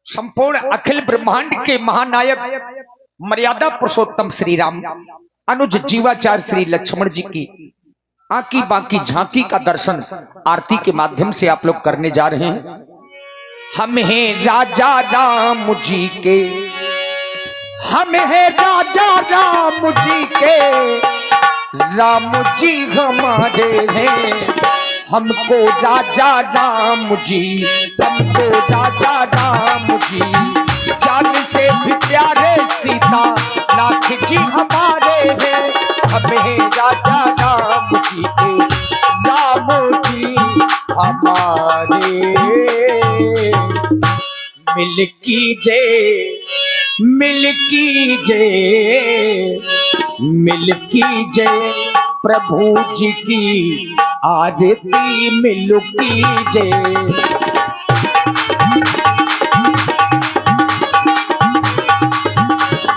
संपूर्ण अखिल ब्रह्मांड के महानायक मर्यादा पुरुषोत्तम श्री राम अनुज जीवाचार्य श्री लक्ष्मण जी की आंकी बाकी झांकी का दर्शन आरती के माध्यम से आप लोग करने जा रहे हैं। हम हैं राजा राम जी के, हम हैं राजा राम जी के, राम जी हमारे हैं। हमको राजा राम जी, हमको राजा राम जी, जान से भी प्यारे सीता नाथ जी हमारे हैं। हमें राजा राम जी के, राम जी हमारे। मिल कीजिए, मिल कीजिए, मिल कीजिए प्रभु जी की आरती मिल कीजिए।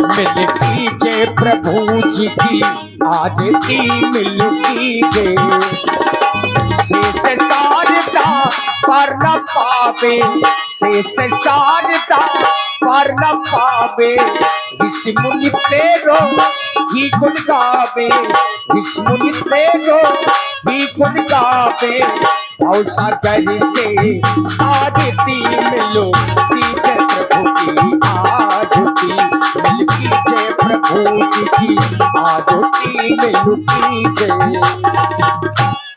मिल कीजिए प्रभु जी की आरती मिल कीजिए। शेष शारदा पर न पावे, शेष शारदा पर न पावे, ऋषि मुनि तेरो ही गुण गावे, ऋषि मुनि तेरो ही गुण गावे। भाव सागर से आरती मिलो कीजिए प्रभु की आरती, मिल कीजिए प्रभु जी की आरती मिल कीजिए।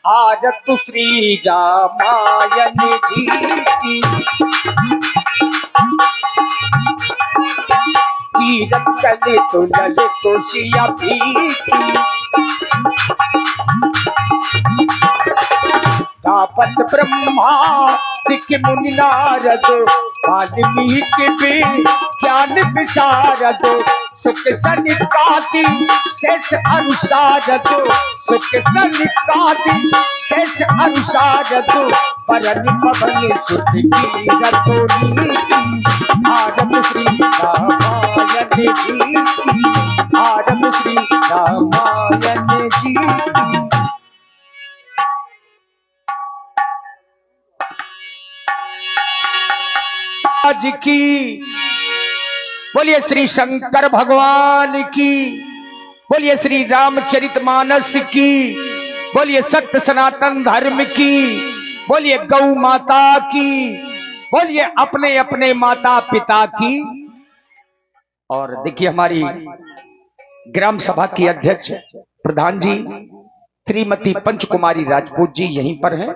आरत श्री रामायण जी की, कीरत कले तो लले तो सिया भी की। तापत ब्रह्मा दिख मुनि नारद, वाल्मीकि भी ज्ञान विशारद। सुख सनिकादि शेष अनुसारद, सुख सनिकादि शेष अनुसारद। परनि पवन सुत कीरत नीति, आरत श्री रामायण जी की, आरत श्री रामायण जी की। आज की बोलिए श्री शंकर भगवान की, बोलिए श्री रामचरितमानस की, बोलिए सत्य सनातन धर्म की, बोलिए गौ माता की, बोलिए अपने अपने माता पिता की। और देखिए हमारी ग्राम सभा की अध्यक्ष प्रधान जी श्रीमती पंचकुमारी राजपूत जी यहीं पर हैं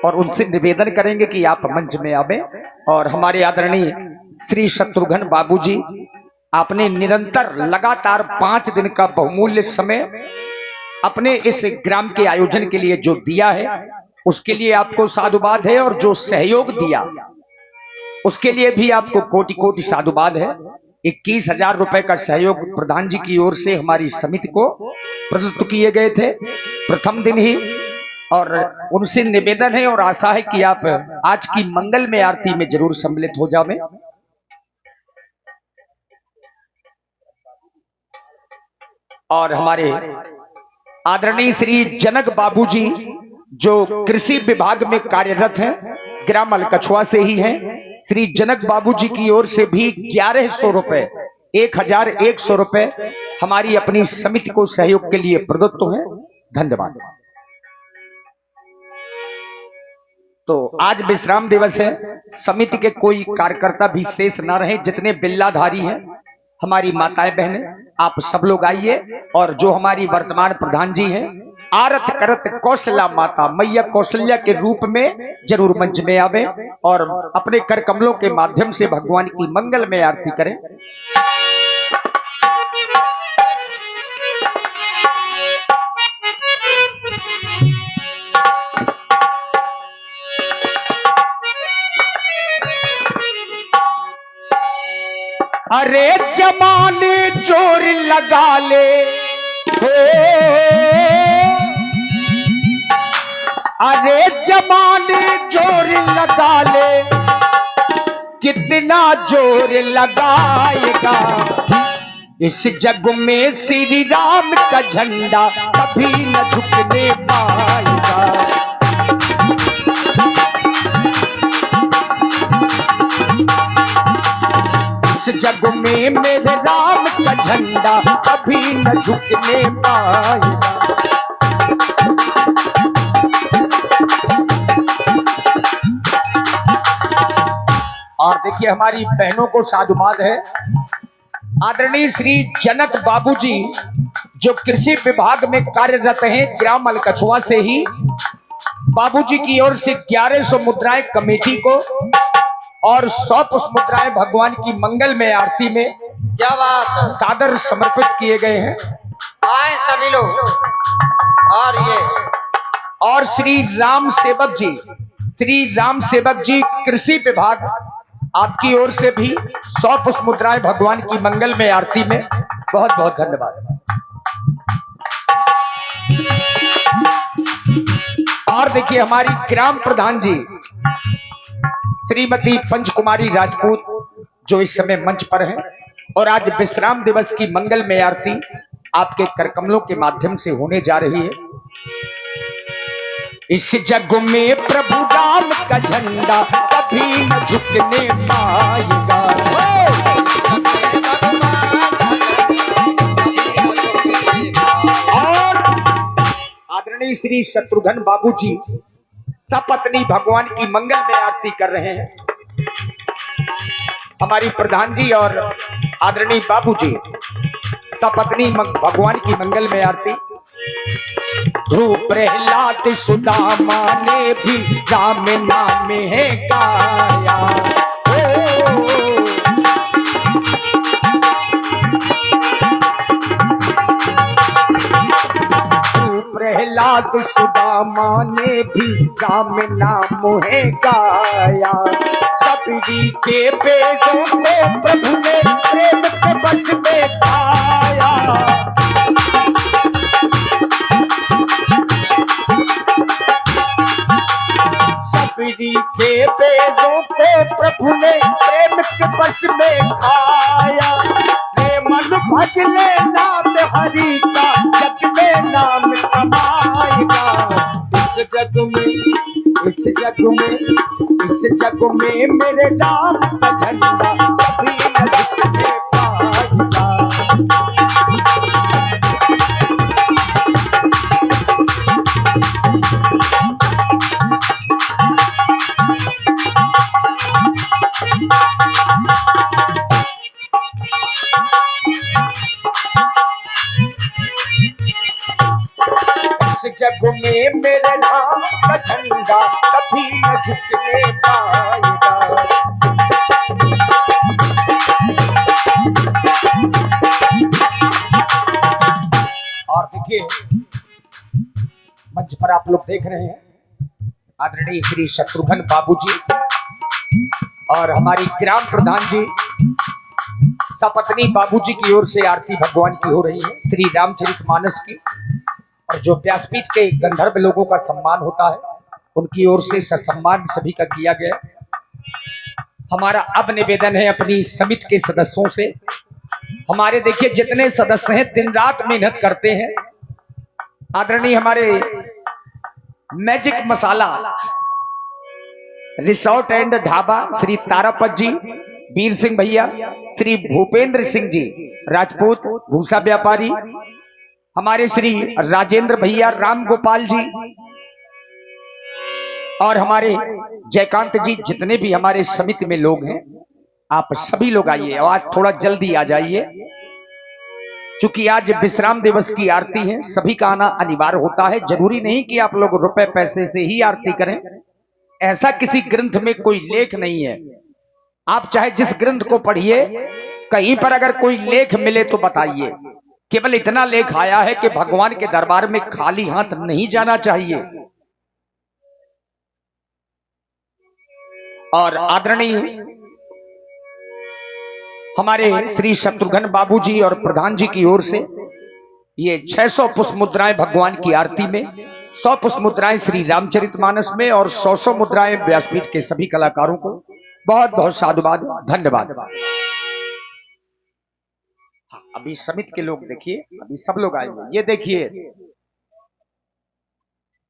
और उनसे निवेदन करेंगे कि आप मंच में आवे। और हमारे आदरणीय श्री शत्रुघ्न बाबूजी, आपने निरंतर लगातार 5 दिन का बहुमूल्य समय अपने इस ग्राम के आयोजन के लिए जो दिया है उसके लिए आपको साधुवाद है, और जो सहयोग दिया उसके लिए भी आपको कोटि कोटि साधुवाद है। 21,000 रुपए का सहयोग प्रधान जी की ओर से हमारी समिति को प्रदत्त किए गए थे प्रथम दिन ही, और उनसे निवेदन है और आशा है कि आप आज की मंगल में आरती में जरूर सम्मिलित हो जावें। और हमारे आदरणीय श्री जनक बाबूजी जो कृषि विभाग में कार्यरत हैं, ग्राम अलकछुआ से ही हैं, श्री जनक बाबूजी की ओर से भी 1100 रुपए, 1100 रुपए हमारी अपनी समिति को सहयोग के लिए प्रदत्त हैं। धन्यवाद। तो आज विश्राम दिवस है, समिति के कोई कार्यकर्ता भी शेष न रहे, जितने बिल्लाधारी हैं हमारी माताएं बहनें आप सब लोग आइए। और जो हमारी वर्तमान प्रधान जी हैं आरत करत कौशल्या माता मैया कौशल्या के रूप में जरूर मंच में आवे और अपने कर कमलों के माध्यम से भगवान की मंगल में आरती करें। अरे जमाने जोर लगा ले हो, अरे जमाने जोर लगा ले, कितना जोर लगाएगा। इस जग में श्री राम का झंडा कभी न झुकने पाएगा। इस जग में मेरे राम का झंडा कभी न झुकने पाएगा। और देखिए हमारी बहनों को साधुवाद है। आदरणीय श्री जनक बाबूजी जो कृषि विभाग में कार्यरत हैं, ग्राम अलकछुआ से ही बाबूजी की ओर से 1100 मुद्राएं कमेटी को और 100 पुष्प मुद्राएं भगवान की मंगल में आरती में क्या बात सादर समर्पित किए गए हैं। आए सभी लोग। और ये और श्री राम सेवक जी कृषि विभाग आपकी ओर से भी 100 पुष्प मुद्राएं भगवान की मंगल में आरती में बहुत बहुत धन्यवाद। और देखिए हमारी ग्राम प्रधान जी श्रीमती पंचकुमारी राजपूत जो इस समय मंच पर हैं और आज विश्राम दिवस की मंगल में आरती आपके करकमलों के माध्यम से होने जा रही है। इस जग में प्रभु राम का झंडा कभी न झुकने पाएगा। और आदरणीय श्री शत्रुघ्न बाबूजी सपत्नी भगवान की मंगल में आरती कर रहे हैं। हमारी प्रधान जी और आदरणीय बाबूजी सपत्नी भगवान की मंगल में आरती। ध्रुव प्रहलाद सुदामा ने भी राम नाम है गाया। प्रहलाद सुदामा ने भी राम नाम है गाया। सबरी के बेटों को प्रभु ने प्रेम के बस में पाया। सबरी के बेटों को प्रभु ने प्रेम के बस में खाया। मन भज ले नाम हरि का जग में नाम कमाएगा। इस जग में मेरे नाम का झंडा कभी न झुकने पाएगा। जग में मेरे नाम का झंडा कभी न झुकने पाएगा। और देखिए मंच पर आप लोग देख रहे हैं आदरणीय श्री शत्रुघ्न बाबूजी और हमारी ग्राम प्रधान जी सपत्नी बाबूजी की ओर से आरती भगवान की हो रही है श्री रामचरितमानस की। और जो व्यासपीठ के गंधर्व लोगों का सम्मान होता है उनकी ओर से सम्मान सभी का किया गया। हमारा अब निवेदन है अपनी समिति के सदस्यों से, हमारे देखिए जितने सदस्य हैं दिन रात मेहनत करते हैं। आदरणीय हमारे magic masala resort and Dhaba Shri Tarapat ji, Veer Singh भैया, श्री भूपेंद्र सिंह जी राजपूत भूसा व्यापारी, हमारे श्री राजेंद्र भैया, राम गोपाल जी और हमारे जयकांत जी, जितने भी हमारे समिति में लोग हैं आप सभी लोग आइए। और आज थोड़ा जल्दी आ जाइए क्योंकि आज विश्राम दिवस की आरती है, सभी का आना अनिवार्य होता है। जरूरी नहीं कि आप लोग रुपए पैसे से ही आरती करें, ऐसा किसी ग्रंथ में कोई लेख नहीं है। आप चाहे जिस ग्रंथ को पढ़िए, कहीं पर अगर कोई लेख मिले तो बताइए। केवल इतना लेख आया है कि भगवान के दरबार में खाली हाथ नहीं जाना चाहिए। और आदरणीय हमारे श्री शत्रुघ्न बाबूजी और प्रधान जी की ओर से ये 600 पुष्प मुद्राएं भगवान की आरती में, 100 पुष्प मुद्राएं श्री रामचरितमानस में और 100 मुद्राएं व्यासपीठ के सभी कलाकारों को बहुत बहुत साधुवाद, धन्यवाद। अभी समिति के लोग देखिए, अभी सब लोग आए हुए, ये देखिए।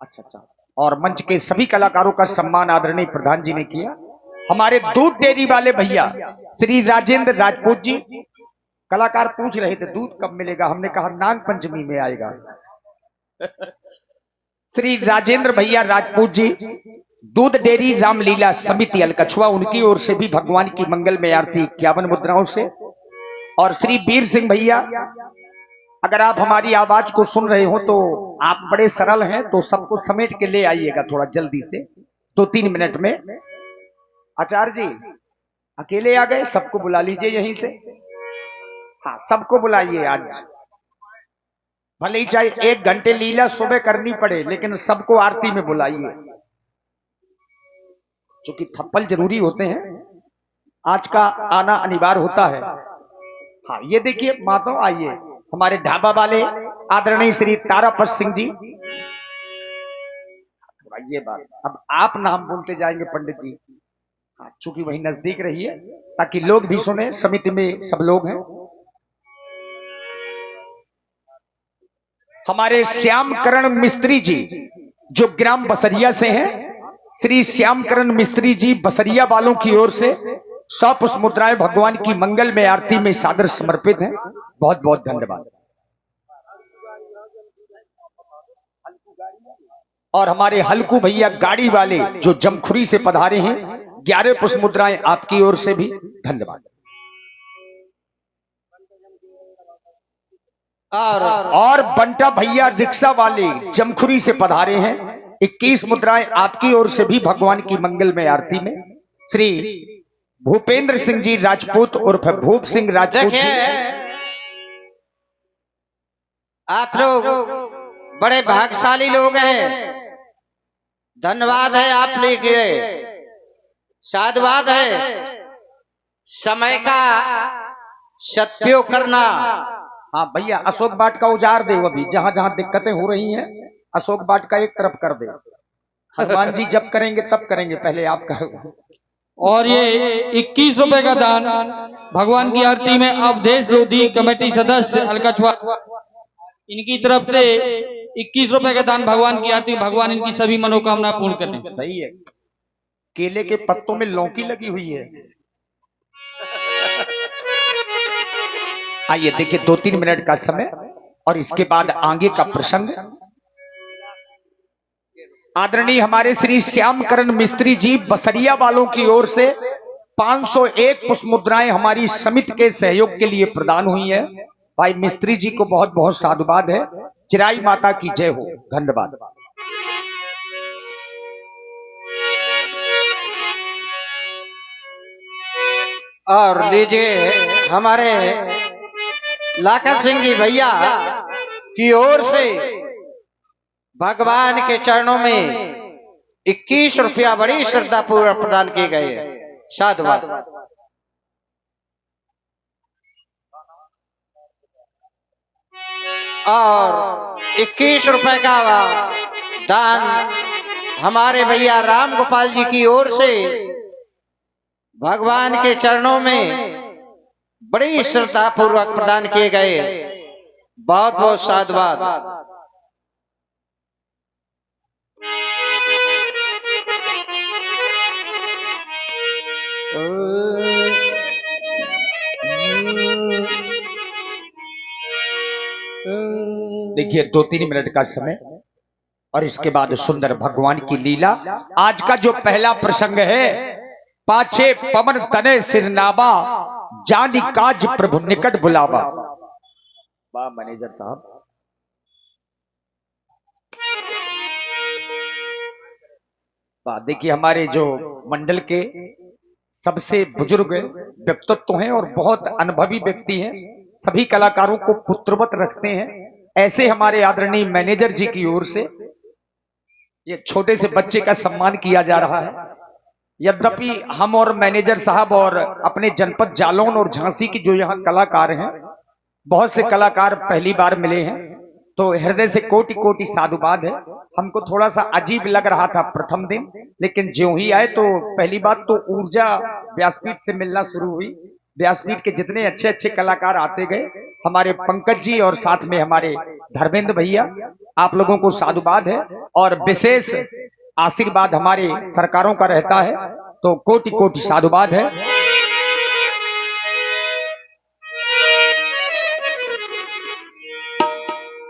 अच्छा। और मंच के सभी कलाकारों का सम्मान आदरणीय प्रधान जी ने किया। हमारे दूध डेयरी वाले भैया श्री राजेंद्र राजपूत जी। कलाकार पूछ रहे थे दूध कब मिलेगा, हमने कहा नाग पंचमी में आएगा। श्री राजेंद्र भैया राजपूत जी, दूध डेयरी रामलीला समिति अलकछुआ, उनकी ओर से भी भगवान की मंगल में आरती 51 मुद्राओं से। और श्री वीर सिंह भैया, अगर आप हमारी आवाज को सुन रहे हो तो आप बड़े सरल हैं, तो सबको समेट के ले आइएगा थोड़ा जल्दी से, 2-3 मिनट में। आचार्य जी अकेले आ गए, सबको बुला लीजिए यहीं से। हाँ सबको बुलाइए, आज भले ही चाहे 1 घंटे लीला सुबह करनी पड़े, लेकिन सबको आरती में बुलाइए, क्योंकि थप्पल जरूरी होते हैं, आज का आना अनिवार्य होता है। हाँ ये देखिए मातो आइए, हमारे ढाबा वाले आदरणीय श्री तारापत सिंह जी। थोड़ा ये बात, अब आप नाम बोलते जाएंगे पंडित जी, हाँ चूंकि वही नजदीक रही है ताकि लोग भी सुने, समिति में सब लोग हैं। हमारे श्यामकरण मिस्त्री जी जो ग्राम बसरिया से हैं, श्री श्यामकरण मिस्त्री जी बसरिया वालों की ओर से 100 पुष्प मुद्राएं भगवान की मंगल में आरती में सादर समर्पित हैं। बहुत बहुत धन्यवाद। और हमारे हल्कू भैया गाड़ी वाले जो जमखुरी से पधारे हैं, 11 पुष्प मुद्राएं आपकी ओर से भी धन्यवाद। और बंटा भैया रिक्शा वाले जमखुरी से पधारे हैं, 21 मुद्राएं आपकी ओर से भी भगवान की मंगल में आरती में। श्री भूपेंद्र सिंह जी राजपूत उर्फ भूप सिंह राजपूत जी, आप लोग बड़े भाग्यशाली लोग हैं, धन्यवाद है आप लेके, साधुवाद है, समय का सदुपयोग करना। हाँ भैया अशोक बाट का उजार दे, अभी जहां जहां दिक्कतें हो रही हैं अशोक बाट का एक तरफ कर दे। हनुमान जी जब करेंगे तब करेंगे, पहले आप करो। और ये 21 रुपए का दान भगवान की आरती में अवधेश लोधी कमेटी सदस्य अलकछुआ, इनकी तरफ से 21 रुपए का दान भगवान की आरती में, भगवान इनकी सभी मनोकामना पूर्ण करें। सही है, केले के पत्तों में लौकी लगी हुई है। आइए देखिए 2-3 मिनट का समय, और इसके बाद आगे का प्रसंग। आदरणीय हमारे श्री श्यामकरण मिस्त्री जी बसरिया वालों की ओर से 501 पुष्प मुद्राएं हमारी समिति के सहयोग के लिए प्रदान हुई है। भाई मिस्त्री जी को बहुत बहुत साधुवाद है। चिराई माता की जय हो, धन्यवाद। और लीजिए हमारे लाखन सिंह जी भैया की ओर से भगवान के चरणों में 21 रुपया बड़ी श्रद्धा पूर्वक प्रदान किए गए हैं। साधुवाद। और 21 रुपए का दान हमारे भैया राम गोपाल जी की ओर से भगवान के चरणों में बड़ी श्रद्धा पूर्वक प्रदान किए गए। बहुत बहुत साधुवाद। देखिए 2-3 मिनट का समय, और इसके बाद सुंदर भगवान की लीला। आज का जो पहला प्रसंग है, पाछे पवन तने सिरनावा, जानी काज प्रभु निकट बुलावा। वाह मैनेजर साहब। वाह, देखिए हमारे जो मंडल के सबसे बुजुर्ग व्यक्तित्व हैं और बहुत अनुभवी व्यक्ति हैं, सभी कलाकारों को पुत्रवत रखते हैं, ऐसे हमारे आदरणीय मैनेजर जी की ओर से ये छोटे से बच्चे का सम्मान किया जा रहा है। यद्यपि हम और मैनेजर साहब और अपने जनपद जालौन और झांसी की जो यहाँ कलाकार हैं, बहुत से कलाकार पहली बार मिले हैं, तो हृदय से कोटि कोटि साधुवाद है। हमको थोड़ा सा अजीब लग रहा था प्रथम दिन, लेकिन ज्यों ही आए तो पहली बात तो ऊर्जा व्यासपीठ से मिलना शुरू हुई। व्यासपीठ के जितने अच्छे अच्छे कलाकार आते गए, हमारे पंकज जी और साथ में हमारे धर्मेंद्र भैया, आप लोगों को साधुवाद है। और विशेष आशीर्वाद हमारे सरकारों का रहता है, तो कोटि कोटि साधुवाद है।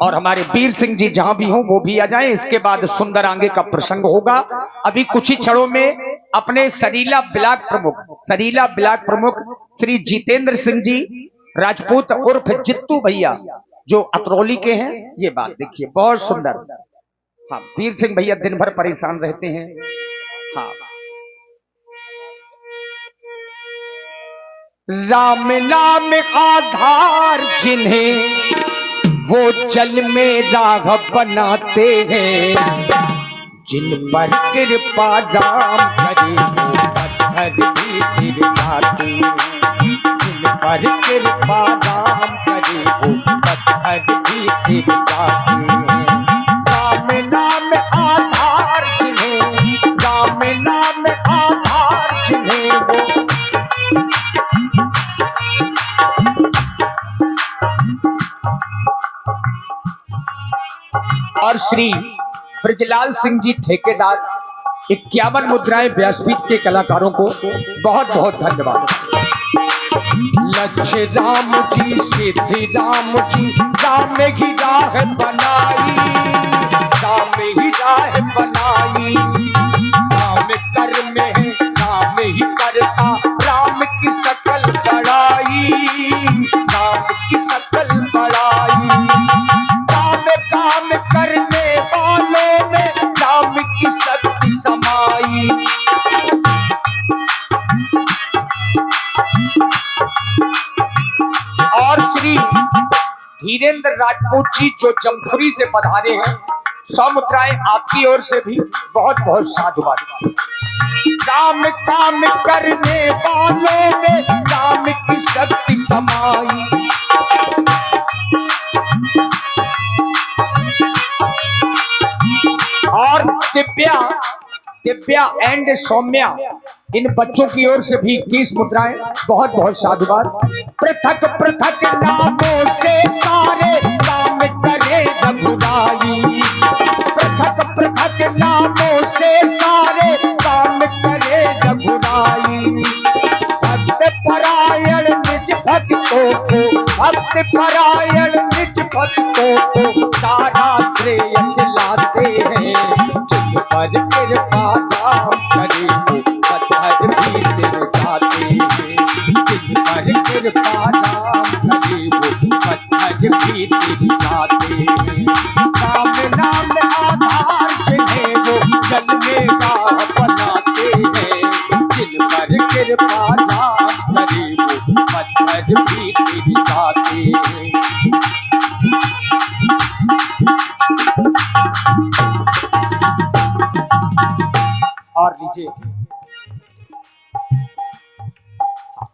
और हमारे वीर सिंह जी जहां भी हों वो भी आ जाएं। इसके बाद सुंदर आंगे का प्रसंग होगा। अभी कुछ ही क्षणों में अपने सरीला ब्लॉक प्रमुख श्री जितेंद्र सिंह जी राजपूत उर्फ जित्तू भैया जो अतरौली के हैं, ये बात देखिए बहुत सुंदर। हाँ, वीर सिंह भैया दिन भर परेशान रहते हैं। हाँ, राम नाम आधार जिन्हें वो जल में राह बनाते हैं, जिन पर कृपा राम करे वो पत्थर भी सिर जाते हैं, जिन पर कृपा राम करे वो पत्थर भी सिर जाते हैं। राम नाम आधार जिन्हें, राम नाम आधार जिन्हें वो और श्री ब्रजलाल सिंह जी ठेकेदार 51 मुद्राएं व्यासपीठ के कलाकारों को बहुत बहुत धन्यवाद। लक्ष्य राम जी सिद्धि राम जी, राम ही राह बनाई, राम ही राह बनाई। राम कर में राम ही करता, राम की सकल बड़ाई, राम की सकल बड़ाई। काम करने वालों में राम की शक्ति समाई। और श्री धीरेन्द्र राजपूत जी जो जमखुरी से पधारे हैं, 100 मुद्राएं आपकी ओर से भी बहुत बहुत साधुवाद। राम काम करने वालों में राम की शक्ति समाई। और दिव्या एंड सौम्या, इन बच्चों की ओर से भी 21 मुद्राएं बहुत बहुत साधुवाद। पृथक पृथक नामों से सारे काम करे रघुराई, पृथक पृथक नामों से सारे काम करे रघुराई। भक्त परायण निज भक्तों को, भक्त परायण निज भक्तों को सारा श्रेय दिलाते हैं, जिन पर कृपा राम करे वो पत्थर भी सिर जाते हैं, जिन पर कृपा राम करे वो पत्थर भी सिर जाते हैं। राम नाम आधार जिन्हें वो जल में राह बनाते हैं, जिन पर कृपा राम करे वो पत्थर भी सिर जाते हैं। और लीजिए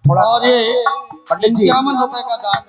थोड़ा। और ये पंडित जी 51 रुपए का दान